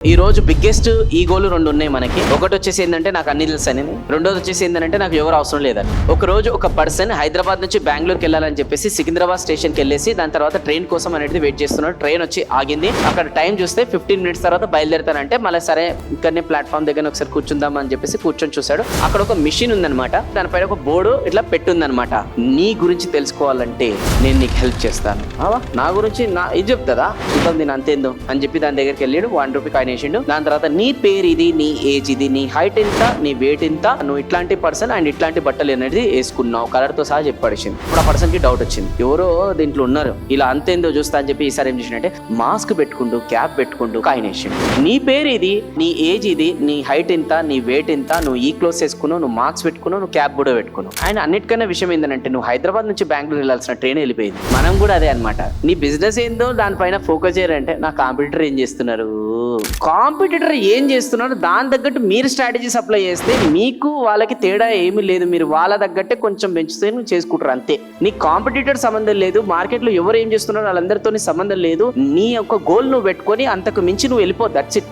ఈ రోజు బిగ్గెస్ట్ ఈగోలు రెండు ఉన్నాయి మనకి. ఒకటి వచ్చేసి ఏంటంటే నాకు అన్ని తెలుసు అని, రెండోది వచ్చేసి ఏంటంటే నాకు ఎవరు అవసరం లేదని. ఒక రోజు ఒక పర్సన్ హైదరాబాద్ నుంచి బెంగళూరుకి వెళ్ళాలని చెప్పేసి సికింద్రాబాద్ స్టేషన్కి వెళ్ళేసి దాని తర్వాత ట్రైన్ కోసం అనేది వెయిట్ చేస్తున్నాడు. ట్రైన్ వచ్చి ఆగింది. అక్కడ టైం చూస్తే 15 minutes తర్వాత బయలుదేరుతానంటే మళ్ళీ సరే ఇక్కడనే ప్లాట్ఫామ్ దగ్గర ఒకసారి కూర్చుందాం అని చెప్పేసి కూర్చొని చూశాడు. అక్కడ ఒక మిషన్ ఉందన్నమాట. దానిపైన ఒక బోర్డు ఇట్లా పెట్టుందన్నమాట. నీ గురించి తెలుసుకోవాలంటే నేను నీకు హెల్ప్ చేస్తాను. నా గురించి ఇది చెప్తుందా, చూద్దాం నేను అంతేందో అని చెప్పి దాని దగ్గరికి వెళ్ళాడు. ₹1 వేసిండు. దాని తర్వాత నీ పేరు ఇది, నీ ఏజ్ ఇది, నీ హైట్ ఎంత, నీ వెయిట్ ఎంత, నువ్వు ఇట్లాంటి పర్సన్ అండ్ ఇట్లాంటి బట్టలు అనేది వేసుకున్నావు కలర్ తో సహా చెప్పి పడేసింది. ఇప్పుడు ఆ పర్సన్ కి డౌట్ వచ్చింది, ఎవరో దీంట్లో ఉన్నారు ఇలా అంతేందో చూస్తా అని చెప్పి ఈసారి ఏం చేసిండే మాస్క్ పెట్టుకుంటూ క్యాప్ పెట్టుకుంటూ కాయిన్ వేసిండు. నీ పేరు ఇది, నీ ఏజ్ ఇది, నీ హైట్ ఎంత, నీ వెయిట్ ఎంత, నువ్వు ఈ క్లోత్స్ వేసుకున్నావు, నువ్వు మాస్క్ పెట్టుకున్నావు, నువ్వు క్యాప్ కూడా పెట్టుకున్నావు. అండ్ అన్నిటికన్నా విషయం ఏంటంటే నువ్వు హైదరాబాద్ నుంచి బెంగళూరు వెళ్ళాల్సిన ట్రైన్ వెళ్ళిపోయింది. మనం కూడా అదే అనమాట. నీ బిజినెస్ ఏందో దానిపైన ఫోకస్ చేయాలంటే నా కాంపిటీటర్ ఏం చేస్తున్నారు, కాంపిటీటర్ ఏం చేస్తున్నారు దాని తగ్గట్టు మీరు స్ట్రాటజీస్ అప్లై చేస్తే మీకు వాళ్ళకి తేడా ఏమీ లేదు. మీరు వాళ్ళ తగ్గట్టే కొంచెం పెంచితే నువ్వు చేసుకుంటారు అంతే. నీ కాంపిటీటర్ సంబంధం లేదు, మార్కెట్లో ఎవరు ఏం చేస్తున్నారు వాళ్ళందరితో సంబంధం లేదు. నీ యొక్క గోల్ నువ్వు పెట్టుకొని అంతకు మించి నువ్వు వెళ్ళిపో. That's it.